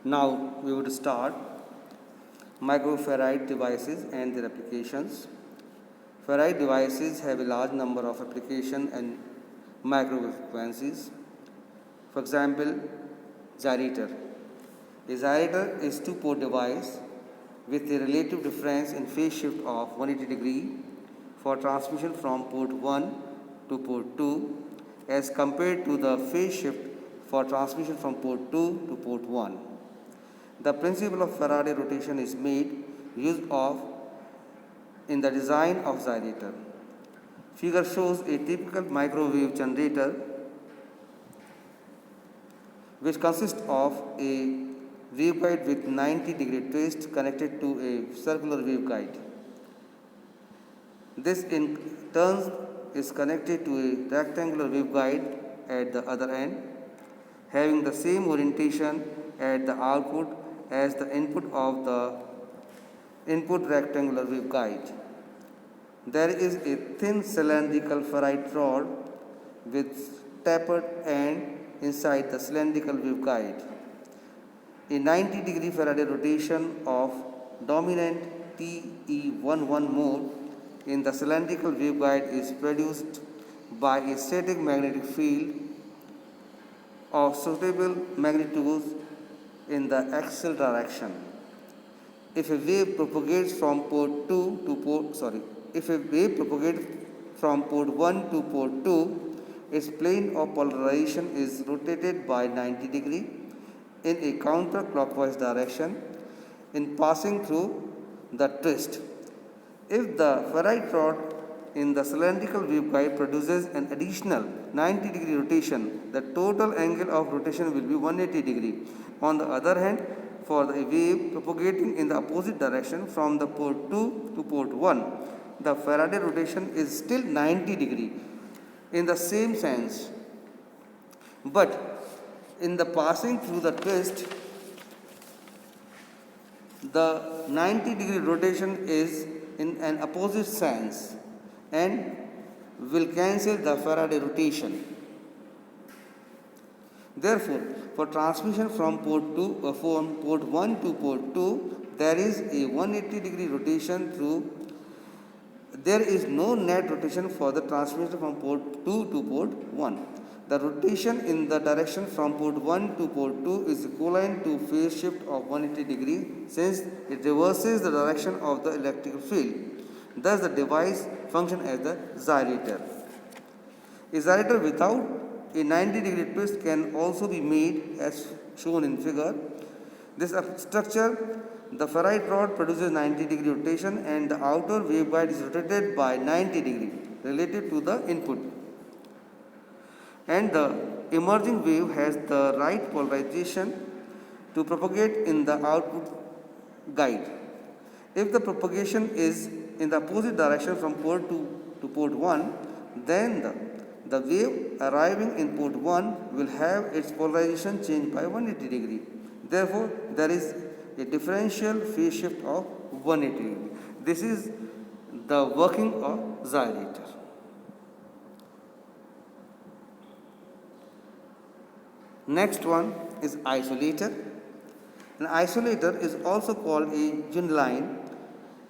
Now we would start microfarad devices and their applications. Farad devices have a large number of applications and microwave frequencies. For example, gyrator. A gyrator is a two-port device with a relative difference in phase shift of 180 degree for transmission from port 1 to port 2 as compared to the phase shift for transmission from port 2 to port 1. The principle of Faraday rotation is made use of in the design of gyrator. Figure shows a typical microwave generator which consists of a waveguide with 90-degree twist connected to a circular waveguide. This in turn is connected to a rectangular waveguide at the other end, having the same orientation at the output as the input of the input rectangular waveguide. There is a thin cylindrical ferrite rod with tapered end inside the cylindrical waveguide. A 90-degree Faraday rotation of dominant TE11 mode in the cylindrical waveguide is produced by a static magnetic field of suitable magnitudes in the axial direction. If a wave propagates from port 1 to port 2, its plane of polarization is rotated by 90 degree in a counterclockwise direction in passing through the twist. If the ferrite rod in the cylindrical waveguide produces an additional 90 degree rotation, the total angle of rotation will be 180 degree. On the other hand, for the wave propagating in the opposite direction from the port 2 to port 1, the Faraday rotation is still 90 degree in the same sense, but in the passing through the twist, the 90 degree rotation is in an opposite sense and will cancel the Faraday rotation. Therefore, for transmission from port 1 to port 2, there is a 180 degree rotation through. There is no net rotation for the transmission from port 2 to port 1. The rotation in the direction from port 1 to port 2 is equivalent to phase shift of 180 degree since it reverses the direction of the electrical field. Thus, the device functions as the gyrator. A gyrator without a 90 degree twist can also be made as shown in figure. This structure, the ferrite rod produces 90 degree rotation and the outer waveguide is rotated by 90 degree relative to the input. And the emerging wave has the right polarization to propagate in the output guide. If the propagation is in the opposite direction from port 2 to port 1, then the wave arriving in port 1 will have its polarization changed by 180 degree. Therefore, there is a differential phase shift of 180 degree. This is the working of gyrator. Next one is isolator. An isolator is also called a Junline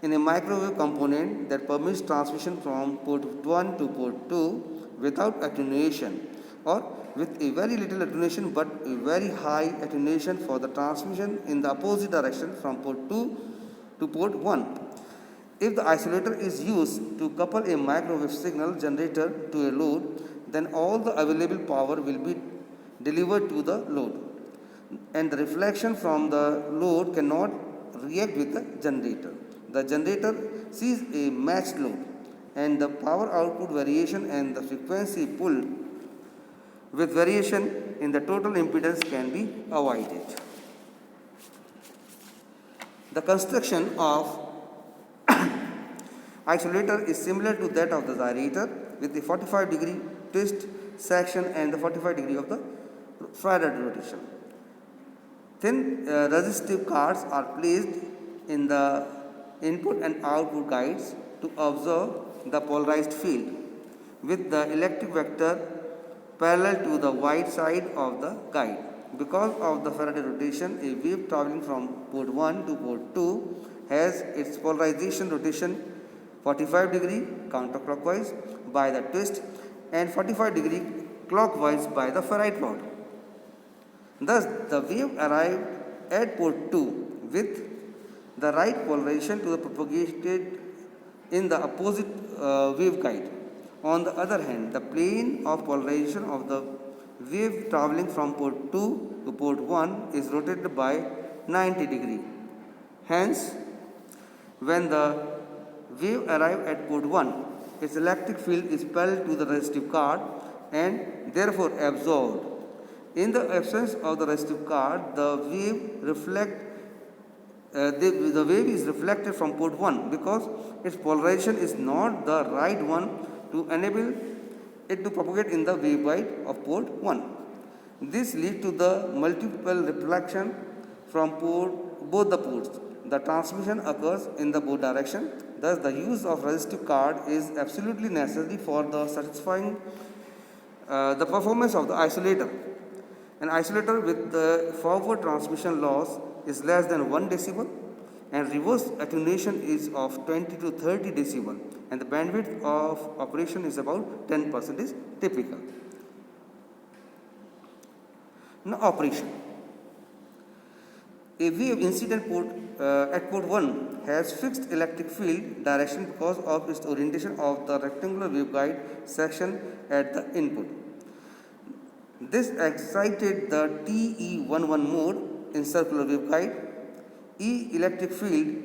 in a microwave component that permits transmission from port 1 to port 2 without attenuation or with a very little attenuation but a very high attenuation for the transmission in the opposite direction from port 2 to port 1. If the isolator is used to couple a microwave signal generator to a load, then all the available power will be delivered to the load and the reflection from the load cannot react with the generator. The generator sees a matched load and the power output variation and the frequency pull with variation in the total impedance can be avoided. The construction of isolator is similar to that of the gyrator with a 45 degree twist section and the 45 degree of the Faraday rotation. Thin resistive cards are placed in the input and output guides to observe the polarized field with the electric vector parallel to the white side of the guide. Because of the Faraday rotation, a wave traveling from port 1 to port 2 has its polarization rotation 45 degree counterclockwise by the twist and 45 degree clockwise by the ferrite rod. Thus, the wave arrived at port 2 with the right polarization to the propagated in the opposite waveguide. On the other hand, the plane of polarization of the wave traveling from port 2 to port 1 is rotated by 90 degree. Hence, when the wave arrives at port 1, its electric field is repelled to the resistive card and therefore absorbed. In the absence of the resistive card, the wave is reflected from port 1 because its polarization is not the right one to enable it to propagate in the waveguide of port 1. This leads to the multiple reflection from both the ports. The transmission occurs in the both direction. Thus, the use of resistive card is absolutely necessary for the satisfying the performance of the isolator. An isolator with the forward transmission loss is less than 1 decibel and reverse attenuation is of 20 to 30 decibel and the bandwidth of operation is about 10% is typical. Now operation. A wave incident at port 1 has fixed electric field direction because of its orientation of the rectangular waveguide section at the input. This excited the TE11 mode in circular waveguide. E electric field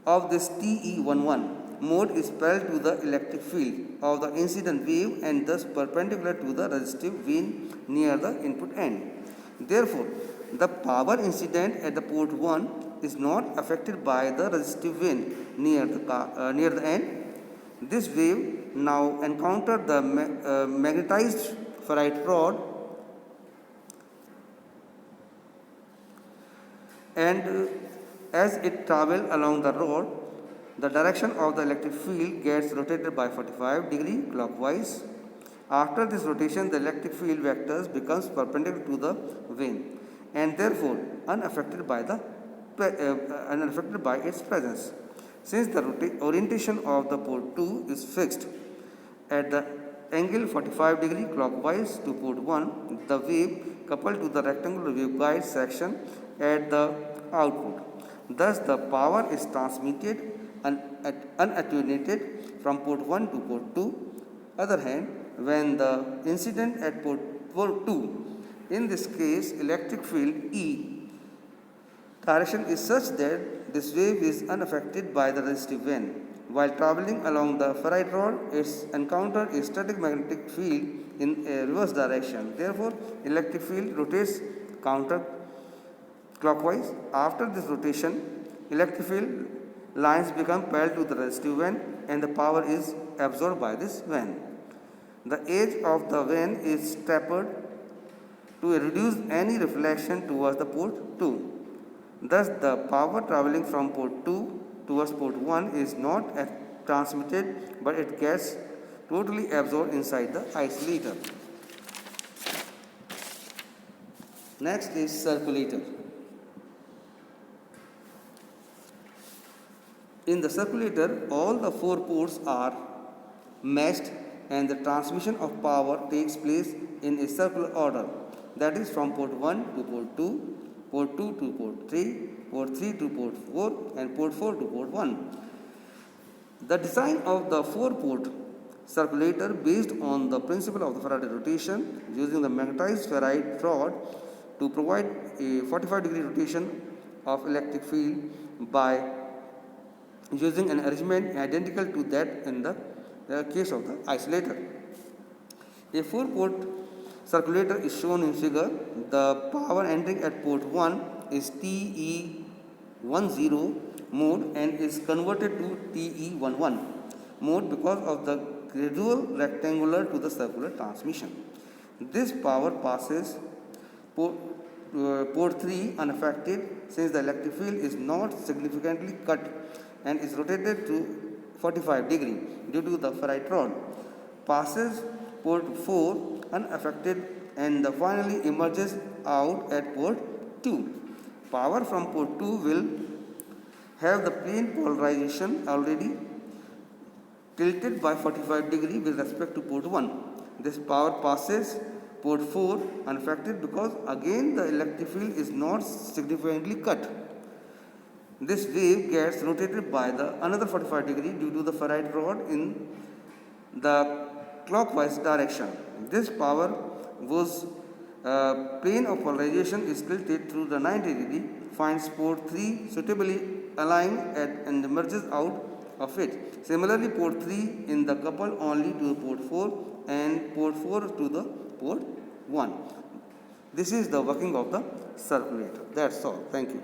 of this TE11 mode is parallel to the electric field of the incident wave and thus perpendicular to the resistive vein near the input end. Therefore, the power incident at the port 1 is not affected by the resistive vein near the end. This wave now encounters the magnetized ferrite rod and as it travels along the rod, the direction of the electric field gets rotated by 45 degree clockwise. After this rotation, the electric field vectors becomes perpendicular to the vein and therefore unaffected by its presence. Since the orientation of the port 2 is fixed at the angle 45 degree clockwise to port 1, the wave coupled to the rectangular waveguide section at the output. Thus, the power is transmitted unattenuated from port 1 to port 2. Other hand, when the incident at port 2, in this case electric field E direction is such that this wave is unaffected by the resistive vein. While traveling along the ferrite rod, its encountered a static magnetic field in a reverse direction. Therefore, electric field rotates counterclockwise. After this rotation, electric field lines become parallel to the resistive vein and the power is absorbed by this vein. The edge of the vein is tapered to reduce any reflection towards the port 2. Thus, the power traveling from port 2 towards port 1 is not transmitted but it gets totally absorbed inside the isolator. Next is circulator. In the circulator, all the 4 ports are matched and the transmission of power takes place in a circular order, that is from port 1 to port 2, port 2 to port 3, port 3 to port 4 and port 4 to port 1. The design of the 4-port circulator based on the principle of the Faraday rotation using the magnetized ferrite rod to provide a 45 degree rotation of electric field by using an arrangement identical to that in the case of the isolator. A 4-port circulator is shown in figure. The power entering at port 1 is TE10 mode and is converted to TE11 mode because of the gradual rectangular to the circular transmission. This power passes port 3 unaffected since the electric field is not significantly cut and is rotated to 45 degree due to the ferrite rod. Passes port 4 unaffected and finally emerges out at port 2. Power from port 2 will have the plane polarization already tilted by 45 degree with respect to port 1. This power passes port 4 unaffected because again the electric field is not significantly cut. This wave gets rotated by the another 45 degree due to the ferrite rod in the clockwise direction. This power was plane of polarization is tilted through the 90 degree, finds port 3 suitably aligned and emerges out of it. Similarly, port 3 in the couple only to port 4 and port 4 to the port 1. This is the working of the circulator. That's all. Thank you.